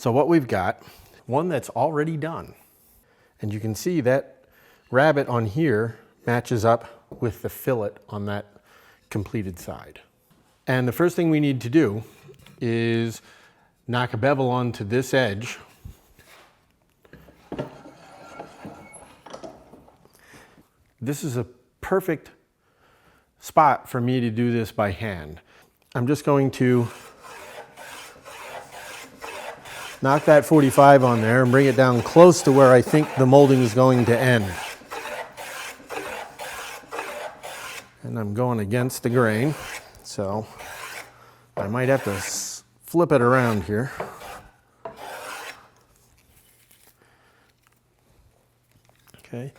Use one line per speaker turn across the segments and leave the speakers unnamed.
So what we've got, one that's already done. And you can see that rabbet on here matches up with the fillet on that completed side. And the first thing we need to do is knock a bevel onto this edge. This is a perfect spot for me to do this by hand. I'm just going to knock that 45 on there and bring it down close to where I think the molding is going to end. And I'm going against the grain, so I might have to flip it around here. Okay.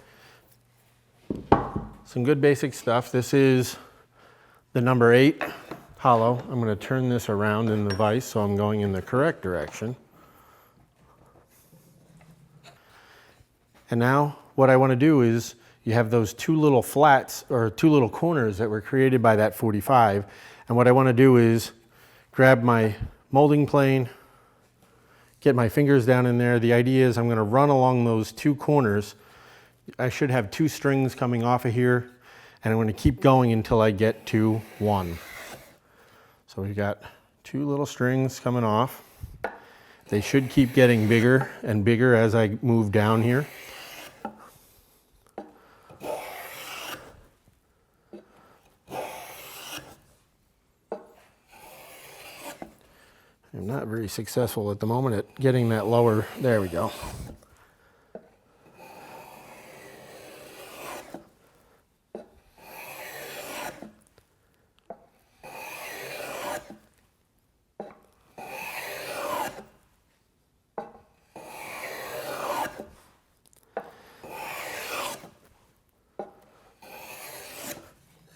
Some good basic stuff. This is the number 8 hollow. I'm going to turn this around in the vise so I'm going in the correct direction. And now what I want to do is, you have those 2 little flats or 2 little corners that were created by that 45. And what I want to do is grab my molding plane, get my fingers down in there. The idea is I'm going to run along those 2 corners. I should have 2 strings coming off of here, and I'm going to keep going until I get to 1. So we've got 2 little strings coming off. They should keep getting bigger and bigger as I move down here. I'm not very successful at the moment at getting that lower. There we go.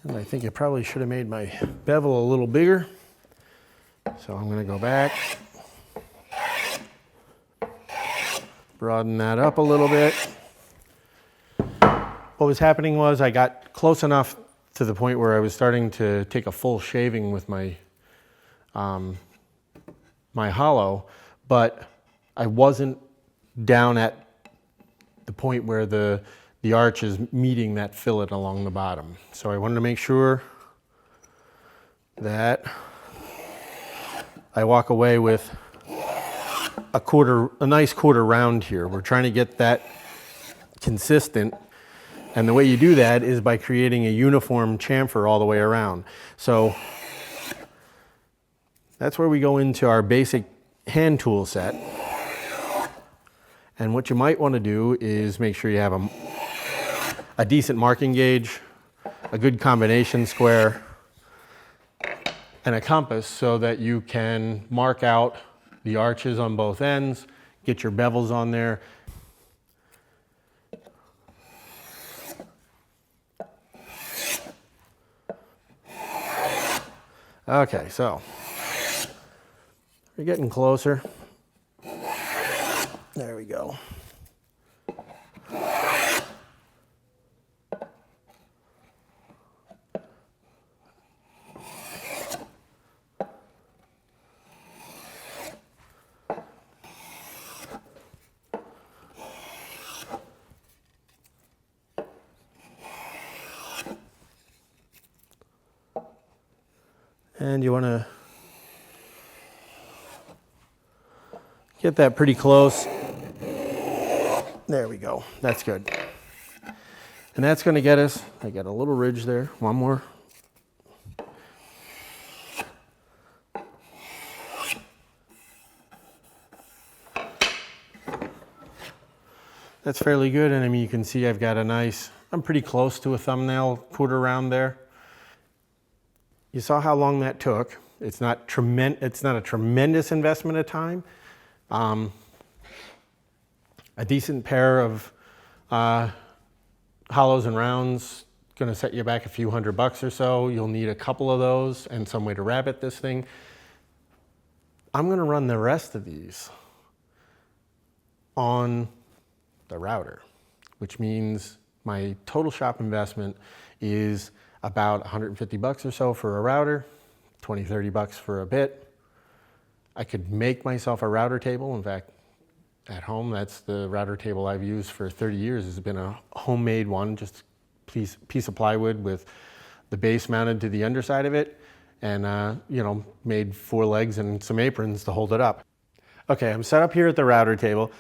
And I think I probably should have made my bevel a little bigger. So I'm going to go back, broaden that up a little bit. What was happening was I got close enough to the point where I was starting to take a full shaving with my, my hollow, but I wasn't down at the point where the arch is meeting that fillet along the bottom. So I wanted to make sure that I walk away with a nice quarter round here. We're trying to get that consistent. And the way you do that is by creating a uniform chamfer all the way around. So that's where we go into our basic hand tool set. And what you might want to do is make sure you have a decent marking gauge, a good combination square, and a compass so that you can mark out the arches on both ends, get your bevels on there. Okay, so we're getting closer. There we go. And you want to get that pretty close. There we go. That's good. And that's going to get us, I got a little ridge there. One more. That's fairly good. And I mean, you can see I've got a nice, I'm pretty close to a thumbnail quarter round there. You saw how long that took. It's not a tremendous investment of time. A decent pair of hollows and rounds going to set you back a few $100 or so. You'll need a couple of those and some way to rabbet this thing. I'm going to run the rest of these on the router, which means my total shop investment is about $150 or so for a router, $20, $30 for a bit. I could make myself a router table. In fact, at home, that's the router table I've used for 30 years. It's been a homemade one, just piece of plywood with the base mounted to the underside of it, and you know, made 4 legs and some aprons to hold it up. Okay, I'm set up here at the router table.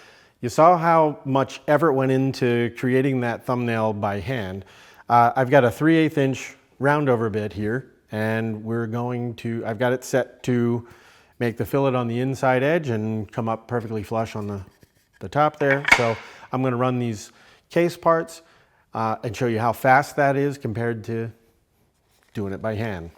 You saw how much effort went into creating that thumbnail by hand. I've got a 3/8 inch roundover bit here, and I've got it set to make the fillet on the inside edge and come up perfectly flush on the top there. So I'm gonna run these case parts and show you how fast that is compared to doing it by hand.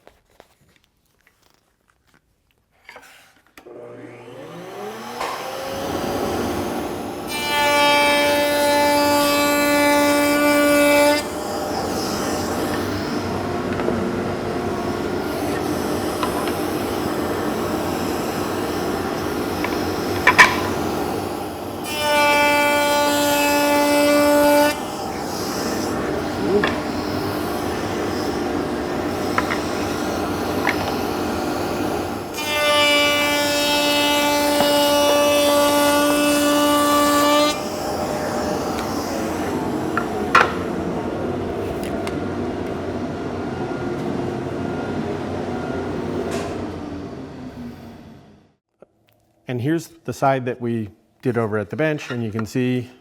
And here's the side that we did over at the bench, and you can see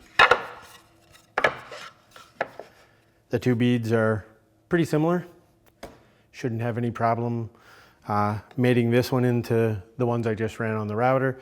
the 2 beads are pretty similar. Shouldn't have any problem mating this one into the ones I just ran on the router.